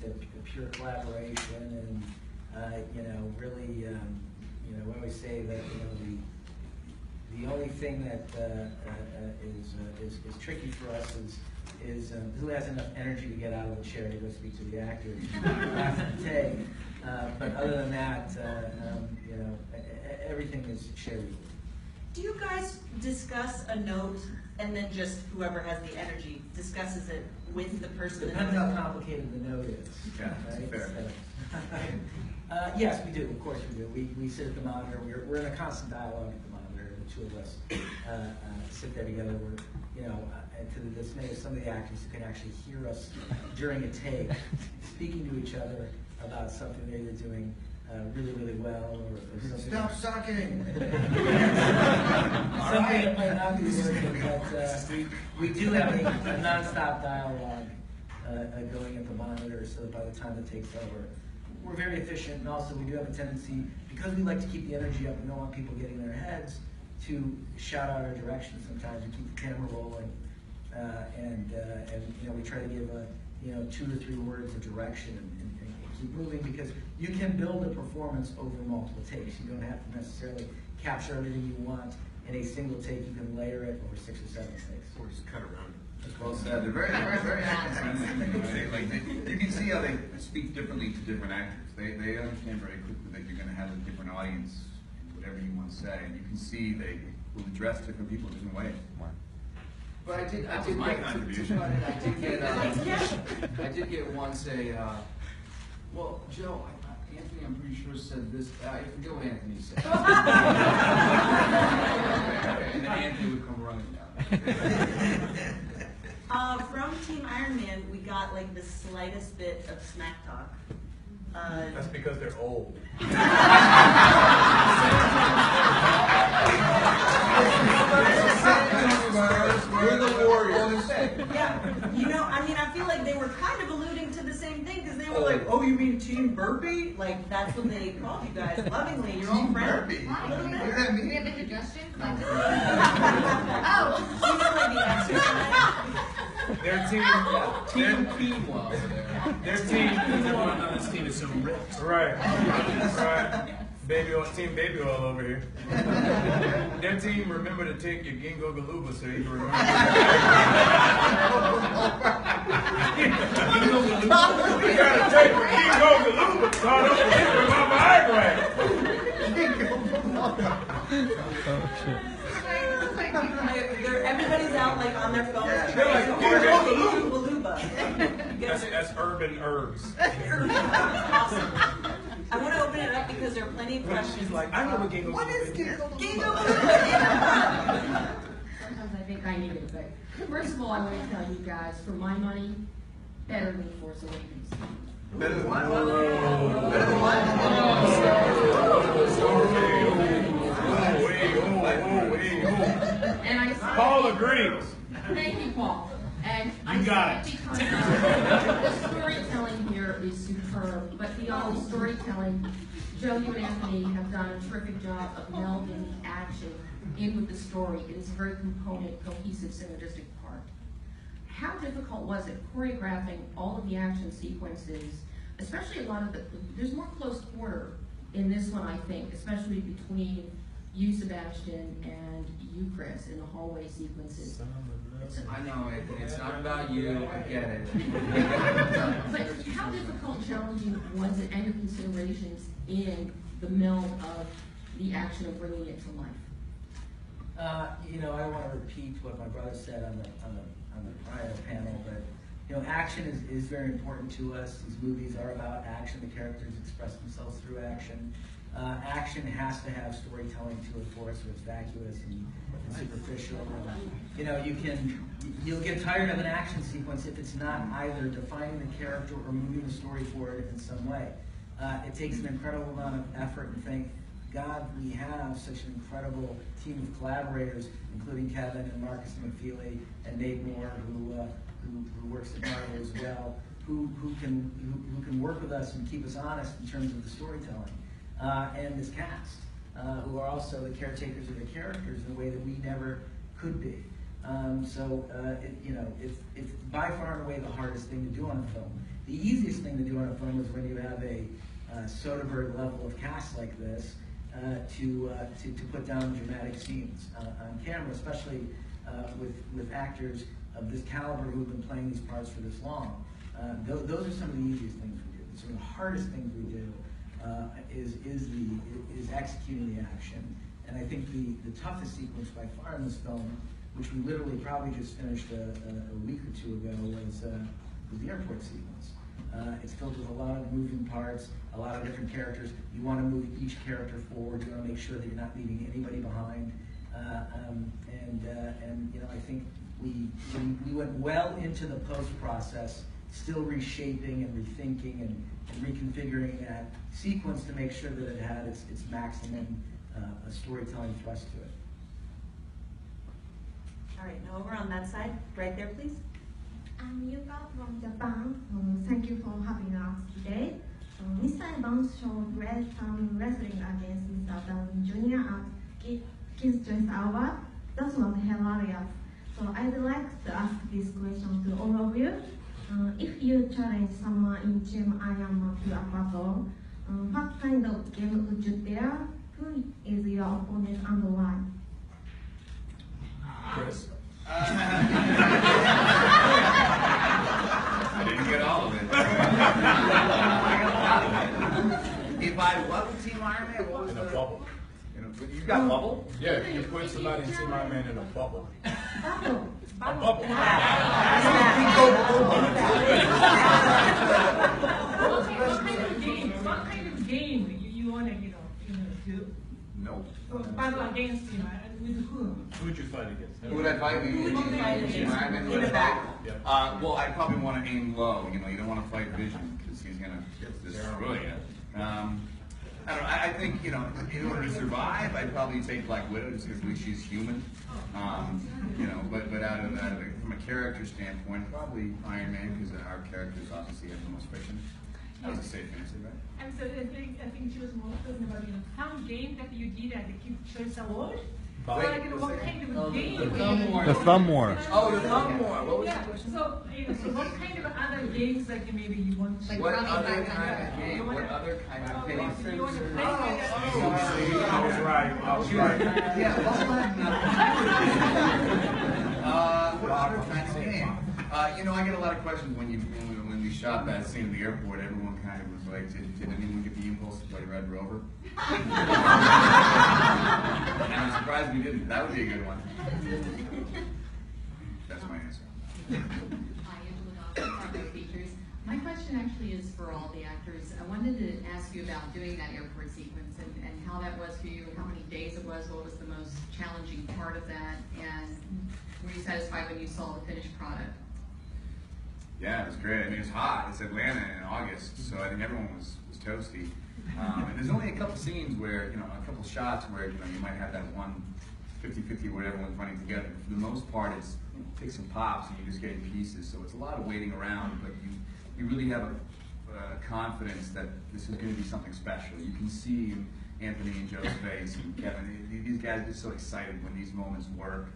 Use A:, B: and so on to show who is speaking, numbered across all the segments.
A: just a pure collaboration, and really, we always say that the only thing that is tricky for us is who has enough energy to get out of the chair to go speak to the actor after the take. But other than that, everything is shared.
B: Do you guys discuss a note and then just whoever has the energy discusses it with the person?
A: Depends how complicated the note is.
C: Yeah,
A: right?
C: fair.
A: Yes, we do. Of course we do. We sit at the monitor. We're in a constant dialogue at the monitor. The two of us sit there together. And to the dismay of some of the actors who can actually hear us during a take, speaking to each other about something they're either doing really, really well, or something.
C: Stop sucking!
A: Something that might not be working, but we do have a nonstop dialogue going at the monitor, so that by the time the take's over, we're very efficient, and also we do have a tendency, because we like to keep the energy up and don't want people getting in their heads, to shout out our direction sometimes. We keep the camera rolling, and we try to give 2 to 3 words of direction and keep moving, because you can build a performance over multiple takes. You don't have to necessarily capture everything you want in a single take. You can layer it over 6 or 7 takes.
C: Or just cut around it.
D: Well said. They're very actor-friendly. You can see how they speak differently to different actors. They understand very quickly that you're going to have a different audience, whatever you want to say, and you can see they will address different people in different ways.
C: But I did
D: my contribution.
C: I did get once well, Joe, Anthony, I'm pretty sure said this. I forget what Anthony said. And then Anthony would come running down.
B: From Team Iron Man, we got like the slightest bit of smack talk.
E: That's because they're old.
C: We're the warriors.
B: Yeah, I feel like they were kind of alluding to the same thing, because they were like, "Oh, you mean Team Burpee?" Like that's what they called you guys lovingly. Your own friend.
D: Burpee?
B: A little bit.
D: What does that mean?
F: We have indigestion?
B: Oh, you know, like the exercise.
E: Their team,
C: Team quinoa over there.
E: their team, everyone on this team is so ripped. Right. Team baby oil over here. Their team remember to take your ginkgo biloba so you can remember. You gotta take your ginkgo biloba so I don't remember my migraine.
B: Everybody's out like on their phones.
E: They're like,
B: Ginkgo biloba.
E: That's urban herbs.
B: Awesome. I want to open it up because there are plenty of questions.
E: She's like, I know what ginkgo biloba is.
B: Ginkgo biloba?
F: Sometimes I think I need it, but first of all, I want to tell you guys, for my money, better than Force Awakens.
D: Better than what?
F: And I say
E: Paul agrees.
F: Thank you, Paul. And I
E: got
F: say
E: it.
F: because the storytelling here is superb, but beyond the storytelling, Joe, you and Anthony have done a terrific job of melding the action in with the story. It is a very component, cohesive, synergistic part. How difficult was it choreographing all of the action sequences, especially a lot of there's more close quarter in this one, I think, especially between you, Sebastian, and you, Chris, in the hallway sequences.
C: I know, it's not about you, I get it.
F: But how difficult, challenging was it, and your considerations in the meld of the action of bringing it to life?
A: I don't want to repeat what my brother said on the prior panel, but action is very important to us. These movies are about action. The characters express themselves through action. Action has to have storytelling to it for us, or it's vacuous and superficial. You'll get tired of an action sequence if it's not either defining the character or moving the story forward in some way. It takes an incredible amount of effort, and thank God we have such an incredible team of collaborators, including Kevin and Marcus McFeely and Nate Moore, who works at Marvel as well, who can work with us and keep us honest in terms of the storytelling. And this cast, who are also the caretakers of the characters in a way that we never could be. It's by far and away the hardest thing to do on a film. The easiest thing to do on a phone is when you have a Soderbergh level of cast like this to put down dramatic scenes on camera, especially with actors of this caliber who've been playing these parts for this long. Those are some of the easiest things we do. Some of the hardest things we do is executing the action. And I think the toughest sequence by far in this film, which we literally probably just finished a week or two ago, was the airport sequence. It's filled with a lot of moving parts, a lot of different characters. You want to move each character forward. You want to make sure that you're not leaving anybody behind. And you know, I think we went well into the post process, still reshaping and rethinking and reconfiguring that sequence to make sure that it had its maximum storytelling thrust to it.
B: All right, now over on that side, right there, please.
G: I'm Yuka from Japan. Thank you for having us today. Mr. Evans showed great time wrestling against Mr. Downey Jr. at Kids Choice Award. That was hilarious. So I'd like to ask this question to all of you. If you challenge someone in Team Iron Man to a battle, what kind of game would you dare? Who is your opponent and why?
E: Chris.
D: I didn't get all of it. If I what with Team Iron Man? What was
E: In a
D: the
E: bubble.
D: You got bubble?
E: Yeah, you put somebody in Team Iron Man in a bubble.
G: Battle.
E: A bubble.
H: What kind of game you want to, do?
D: No.
H: Battle against him, with whom?
E: Who would you fight against?
D: Who would I fight?
B: Who would you fight against?
D: Team Iron Man? Who
B: In
D: would
B: the
D: I
B: back.
D: fight? Well, I'd probably want to aim low. You don't want to fight Vision because he's gonna destroy you. I don't know. I think in order to survive, I'd probably take Black Widow just because at least she's human. But out of from a character standpoint, probably Iron Man because our characters obviously have the most fiction. That was a safe answer, right?
H: And so I think she was more talking about, some game that you did at the Kids Choice Award. So like, what kind of game?
I: The thumb war.
D: Oh, the thumb war. What was
H: Yeah,
D: the question?
H: so, so what kind of other games like maybe you want to
C: What other kind of game? What other kind of game?
H: You want to play with
E: I was right. I was right.
D: Yeah, what other kind of game? I get a lot of questions when we shot that scene at the airport. Everyone kind of was like, did anyone get the impulse to play Red Rover? And I'm surprised we didn't. That would be a good one. That's my answer.
F: Hi, Angela Dawson, Fargo Features. My question actually is for all the actors. I wanted to ask you about doing that airport sequence and how that was for you, how many days it was, what was the most challenging part of that, and were you satisfied when you saw the finished product?
D: Yeah, it was great. I mean, it's hot. It's Atlanta in August, so I think everyone was toasty. And there's only a couple scenes where, a couple shots where, you might have that one 50-50 where everyone's running together. But for the most part, it's takes some pops and you're just getting pieces. So it's a lot of waiting around, but you really have a confidence that this is going to be something special. You can see Anthony and Joe's face and Kevin. These guys get so excited when these moments work.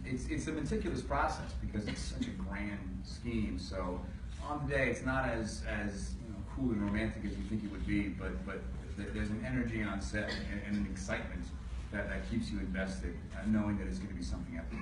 D: It's a meticulous process because it's such a grand scheme. So on the day, it's not as cool and romantic as you think it would be, but there's an energy on set and an excitement that keeps you invested, knowing that it's going to be something epic.